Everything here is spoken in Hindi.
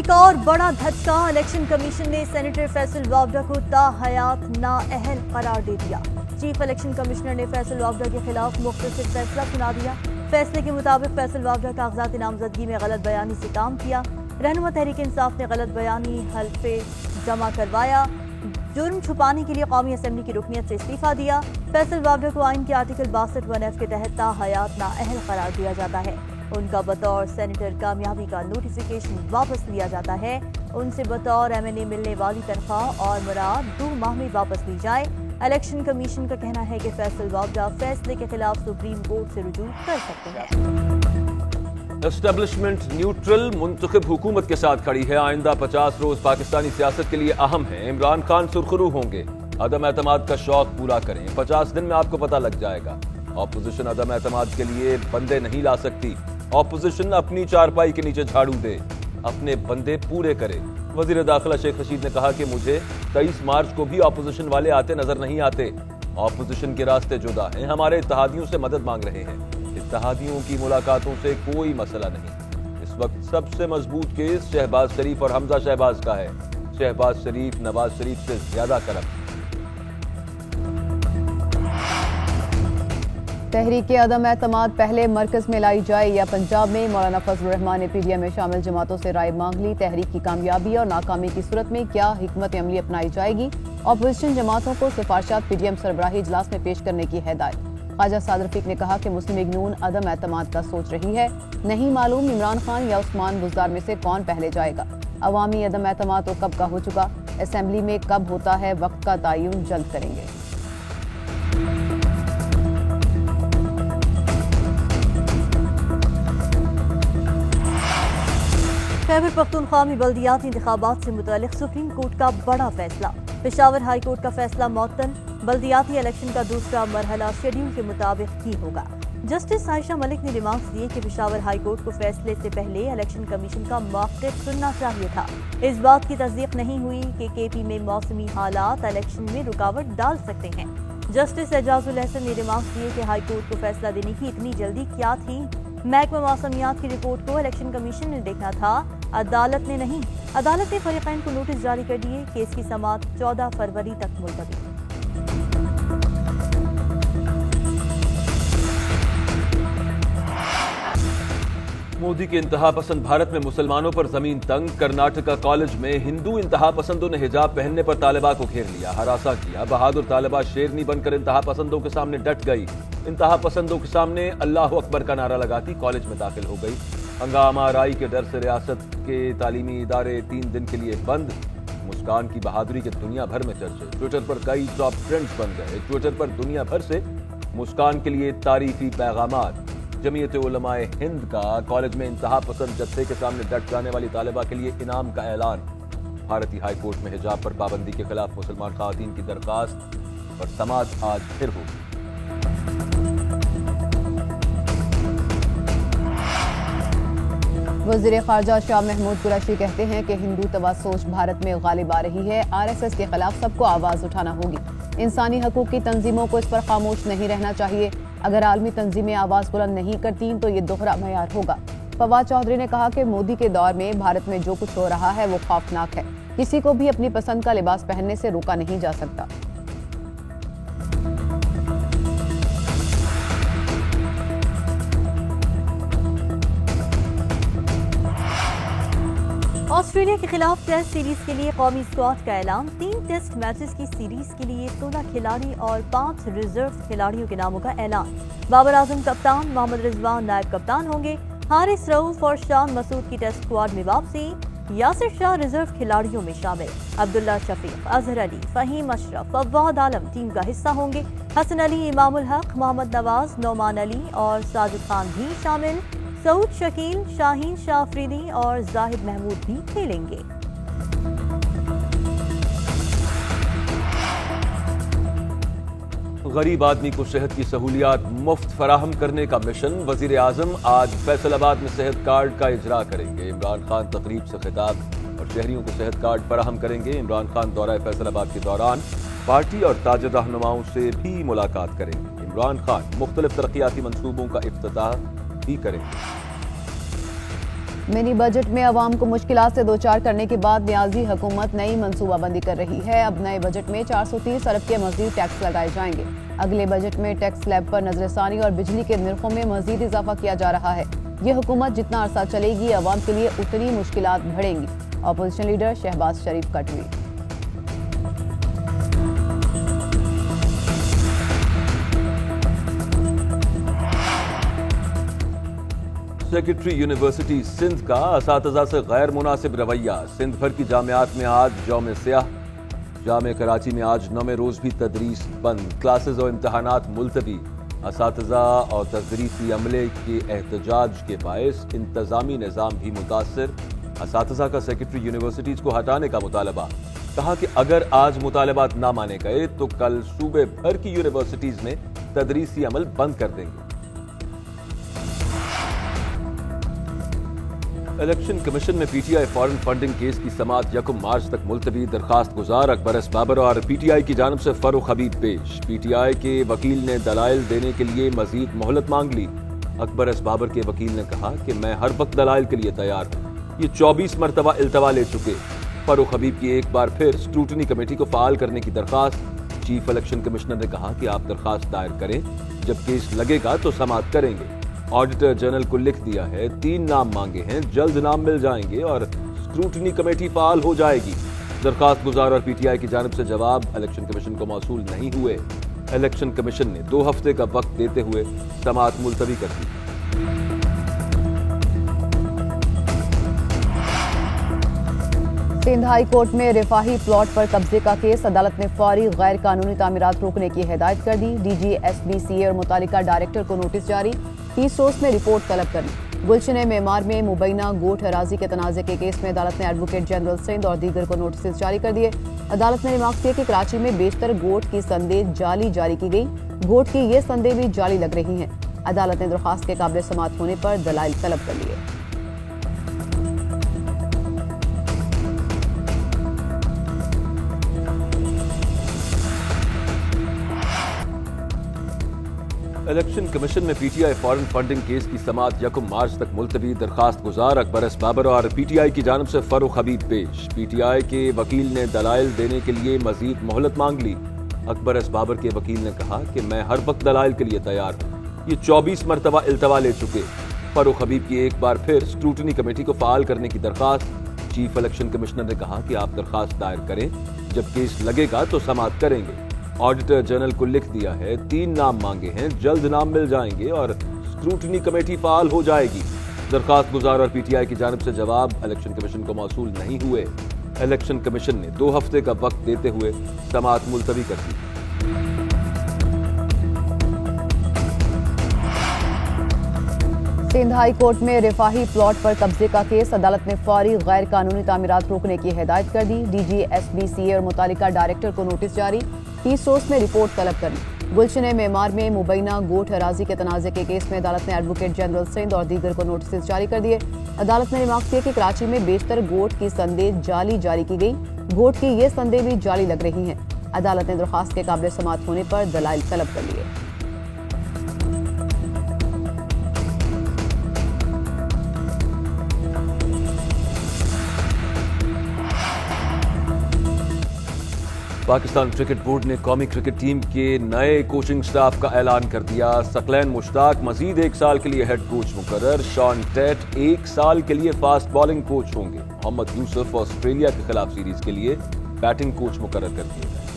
एक और बड़ा धक्का, इलेक्शन कमीशन ने सेनेटर फैसल वावडा को ताहयात नाअहल करार दे दिया। चीफ इलेक्शन कमिश्नर ने फैसल वावडा के खिलाफ मुख्तसर फैसला सुना दिया। फैसले के मुताबिक फैसल वावडा कागजात नामजदगी में गलत बयानी से काम किया। रहनुमा तहरीक इंसाफ ने गलत बयानी हल्फे जमा करवाया। जुर्म छुपाने के लिए कौमी असेंबली की रुकनियत से इस्तीफा दिया। फैसल वावडा को आइन के आर्टिकल 62(1)F के तहत ताहयात नाअहल करार दिया जाता है। उनका बतौर सेनेटर कामयाबी का नोटिफिकेशन वापस लिया जाता है। उनसे बतौर MNA मिलने वाली तनख्वाह और मुराद 2 माह में वापस ली जाए। इलेक्शन कमीशन का कहना है कि फैसल वावडा फैसले के खिलाफ सुप्रीम कोर्ट से रुजू कर सकते हैं। एस्टेब्लिशमेंट न्यूट्रल मुंतखब हुकूमत के साथ खड़ी है। आइंदा 50 रोज पाकिस्तानी सियासत के लिए अहम है। इमरान खान सुरखरू होंगे। अदम एतमाद का शौक पूरा करें। 50 दिन में आपको पता लग जाएगा। ऑपोजिशन अदम एतमाद के लिए बंदे नहीं ला सकती। ऑपोजिशन अपनी चारपाई के नीचे झाड़ू दे, अपने बंदे पूरे करे। वजीर दाखिला शेख रशीद ने कहा कि मुझे 23 मार्च को भी ऑपोजिशन वाले आते नजर नहीं आते। ऑपोजिशन के रास्ते जुदा हैं। हमारे इत्तेहादियों से मदद मांग रहे हैं। इत्तेहादियों की मुलाकातों से कोई मसला नहीं। इस वक्त सबसे मजबूत केस शहबाज शरीफ और हमजा शहबाज का है। शहबाज शरीफ नवाज शरीफ से ज्यादा करप्ट। तहरीक अदम एतमाद पहले मरकज में लाई जाए या पंजाब में? मौलाना फजलुर रहमान ने PDM में शामिल जमातों से राय मांग ली। तहरीक की कामयाबी और नाकामी की सूरत में क्या हिकमत अमली अपनाई जाएगी? अपोजिशन जमातों को सिफारिशात PDM सरबराही इजलास में पेश करने की हिदायत। ख्वाजा सादर रफीक ने कहा कि मुस्लिम लीग नून अदम एतमाद का सोच रही है। नहीं मालूम इमरान खान या उस्मान बुज़दार में से कौन पहले जाएगा। अवामी अदम एतमाद तो कब का हो चुका, असेंबली में कब होता है, वक्त का तयन जल्द करेंगे। खैबर पख्तूनख्वा में बल्दियाती इंतखाबात से मुतालिक सुप्रीम कोर्ट का बड़ा फैसला। पेशावर हाई कोर्ट का फैसला मौतन। बल्दियाती इलेक्शन का दूसरा मरहला शेड्यूल के मुताबिक ही होगा। जस्टिस आयशा मलिक ने रिमार्क्स दिए कि पेशावर हाई कोर्ट को फैसले से पहले इलेक्शन कमीशन का मौक़िफ़ सुनना चाहिए था। इस बात की तस्दीक नहीं हुई कि KP में मौसमी हालात इलेक्शन में रुकावट डाल सकते हैं। जस्टिस एजाजुल हसन ने रिमार्क्स दिए कि हाई कोर्ट को फैसला देने की इतनी जल्दी क्या थी। महकमा मौसमियात की रिपोर्ट को इलेक्शन कमीशन ने देखना था, अदालत ने नहीं। अदालत ने फरीक़ैन को नोटिस जारी कर दिए। केस की समाअत 14 फरवरी तक मुलतवी। मोदी के इंतहा पसंद भारत में मुसलमानों पर जमीन तंग। कर्नाटका कॉलेज में हिंदू इंतहा पसंदों ने हिजाब पहनने पर तालिबा को घेर लिया, हरासा किया। बहादुर तालिबा शेरनी बनकर इंतहा पसंदों के सामने डट गई। इंतहा पसंदों के सामने अल्लाह अकबर का नारा लगाती कॉलेज में दाखिल हो गई। हंगामा राई के डर से रियासत के तालीमी इदारे 3 दिन के लिए बंद। मुस्कान की बहादुरी के दुनिया भर में चर्चे। ट्विटर पर कई टॉप ट्रेंड्स बन गए। ट्विटर पर दुनिया भर से मुस्कान के लिए तारीफी पैगामात। जमीयत उलमाए हिंद का कॉलेज में इंतहा पसंद जत्थे के सामने डट जाने वाली तालिबा के लिए इनाम का ऐलान। भारतीय हाई कोर्ट में हिजाब पर पाबंदी के खिलाफ मुसलमान खातीन की दरखास्त पर समाअत आज फिर होगी। वज़ीर ख़ारजा शाह महमूद कुरैशी कहते हैं कि हिंदू तवासोच भारत में गालिब आ रही है। RSS के खिलाफ सबको आवाज़ उठाना होगी। इंसानी हकूक़ की तंजीमों को इस पर खामोश नहीं रहना चाहिए। अगर आलमी तंजीमें आवाज़ बुलंद नहीं करती तो ये दोहरा मयार होगा। फवाद चौधरी ने कहा कि मोदी के दौर में भारत में जो कुछ हो रहा है वो खौफनाक है। किसी को भी अपनी पसंद का लिबास पहनने से रोका नहीं जा सकता। ऑस्ट्रेलिया के खिलाफ टेस्ट सीरीज के लिए कौमी स्क्वाड का ऐलान। 3 टेस्ट मैचेस की सीरीज के लिए 16 खिलाड़ी और 5 रिजर्व खिलाड़ियों के नामों का ऐलान। बाबर आजम कप्तान, मोहम्मद रिजवान नायब कप्तान होंगे। हारिस रऊफ और शान मसूद की टेस्ट स्क्वाड में वापसी। यासिर शाह रिजर्व खिलाड़ियों में शामिल। अब्दुल्ला शफीक, अजहर अली, फहीम अशरफ, फवाद आलम टीम का हिस्सा होंगे। हसन अली, इमामुल हक, मोहम्मद नवाज, नौमान अली और साजिद खान भी शामिल। सऊद शकील, शाहीन शाह अफरीदी और जाहिद महमूद भी खेलेंगे। गरीब आदमी को सेहत की सहूलियात मुफ्त फराहम करने का मिशन। वजीर आजम आज फैसलाबाद में सेहत कार्ड का इजरा करेंगे। इमरान खान तकरीब से खिताब और शहरियों को सेहत कार्ड फराहम करेंगे। इमरान खान दौरा फैसलाबाद के दौरान पार्टी और ताजर रहनुमाओं से भी मुलाकात करेंगे। इमरान खान मुख्तलिफ तरक्याती मंसूबों का इफ्तिताह भी करेंगे। मिनी बजट में अवाम को मुश्किलात से दो चार करने के बाद न्याजी हुकूमत नई मनसूबाबंदी कर रही है। अब नए बजट में 430 अरब के मजीद टैक्स लगाए जाएंगे। अगले बजट में टैक्स स्लैब पर नजरसानी और बिजली के निर्खों में मजीद इजाफा किया जा रहा है। ये हुकूमत जितना अरसा चलेगी अवाम के लिए उतनी मुश्किलात बढ़ेंगी। अपोजिशन लीडर शहबाज शरीफ का ट्वीट। सेक्रेटरी यूनिवर्सिटी सिंध का असातिज़ा से गैर मुनासिब रवैया। सिंध भर की जामियात में आज यौम सियाह। जामे कराची में आज 9वें रोज भी तदरीस बंद, क्लासेज और इम्तहानात मुलतवी। असातिज़ा और तदरीसी अमले के एहतजाज के बायस इंतजामी निज़ाम भी मुतासर। असातिज़ा का सेक्रेटरी यूनिवर्सिटीज को हटाने का मुतालबा। कहा कि अगर आज मुतालबात ना माने गए तो कल सूबे भर की यूनिवर्सिटीज में तदरीसी अमल बंद कर देंगे। इलेक्शन कमीशन में पीटीआई फॉरेन फंडिंग केस की समाअत 1 मार्च तक मुलतवी। दरखास्त गुजार अकबर एस बाबर और पीटीआई की जानिब से फर्रुख हबीब पेश। पीटीआई के वकील ने दलाइल देने के लिए मजीद मोहलत मांग ली। अकबर एस बाबर के वकील ने कहा कि मैं हर वक्त दलाइल के लिए तैयार हूँ। ये 24 मरतबा इल्तवा ले चुके। फर्रुख हबीब की एक बार फिर स्क्रूटनी कमेटी को फाल करने की दरखास्त। चीफ इलेक्शन कमिश्नर ने कहा कि आप दरखास्त दायर करें, जब केस लगेगा तो समाअत करेंगे। ऑडिटर जनरल को लिख दिया है, 3 नाम मांगे हैं, जल्द नाम मिल जाएंगे और स्क्रूटनी कमेटी फाल हो जाएगी। दरखास्त गुजार और पीटीआई की जानिब से जवाब इलेक्शन कमीशन को मौसूल नहीं हुए। इलेक्शन कमीशन ने 2 हफ्ते का वक्त देते हुए समाअत मुलतवी कर दी। सिंध हाई कोर्ट में रिफाही प्लॉट पर कब्जे का केस। अदालत ने फौरी गैर कानूनी तामीरात रोकने की हिदायत कर दी। डीजी एसबीसीए और मुतालिका डायरेक्टर को नोटिस जारी। 30 रोज में रिपोर्ट तलब करनी। गुलशन मेमार में मुबैना गोट हराजी के तनाज़े के केस में अदालत ने एडवोकेट जनरल सिंध और दीगर को नोटिस जारी कर दिए। अदालत ने रिमार्क किया कि कराची में बेशतर गोट की संदेह जाली जारी की गई। गोट की ये संदेह भी जाली लग रही हैं। अदालत ने दरख्वास्त के काबिल समाअत होने पर दलाइल तलब कर लिए। इलेक्शन कमीशन में पीटीआई फॉरेन फंडिंग केस की समाअत 1 मार्च तक मुलतवी। दरखास्त गुजार अकबर एस बाबर और पीटीआई की जानिब से फर्रुख हबीब पेश। पीटीआई के वकील ने दलाइल देने के लिए मजीद मोहलत मांग ली। अकबर एस बाबर के वकील ने कहा कि मैं हर वक्त दलाइल के लिए तैयार हूँ। ये 24 मरतबा इल्तवा ले चुके। फर्रुख हबीब की एक बार फिर स्क्रूटनी कमेटी को फाल करने की दरखास्त। चीफ इलेक्शन कमिश्नर ने कहा कि आप दरखास्त दायर करें, जब केस लगेगा तो समाअत करेंगे। ऑडिटर जनरल को लिख दिया है, 3 नाम मांगे हैं, जल्द नाम मिल जाएंगे और स्क्रूटनी कमेटी फाल हो जाएगी। दरखास्त गुजार और पीटीआई की जानिब से जवाब इलेक्शन कमीशन को मौसूल नहीं हुए। इलेक्शन कमीशन ने 2 हफ्ते का वक्त देते हुए समाअत मुलतवी कर दी। सिंध हाई कोर्ट में रिफाही प्लॉट पर कब्जे का केस। अदालत ने फौरी गैर कानूनी तामीरात रोकने की हिदायत कर दी। डीजी एसबीसीए और मुतालिका डायरेक्टर को नोटिस जारी। 30 रोज में रिपोर्ट तलब करनी। गुलशन मेमार में मुबैना गोट हराजी के तनाज़े के केस में अदालत ने एडवोकेट जनरल सिंध और दीगर को नोटिस जारी कर दिए। अदालत ने रिमार्क किया कि कराची में बेशतर गोट की संदेह जाली जारी की गई। गोट की ये संदेह भी जाली लग रही हैं। अदालत ने दरख्वास्त के काबिल समाअत होने पर दलाइल तलब कर लिए। पाकिस्तान क्रिकेट बोर्ड ने कौमी क्रिकेट टीम के नए कोचिंग स्टाफ का ऐलान कर दिया। सकलैन मुश्ताक मजीद 1 साल के लिए हेड कोच मुकर्रर। शॉन टेट 1 साल के लिए फास्ट बॉलिंग कोच होंगे। मोहम्मद यूसुफ ऑस्ट्रेलिया के खिलाफ सीरीज के लिए बैटिंग कोच मुकर्रर कर दिए गए।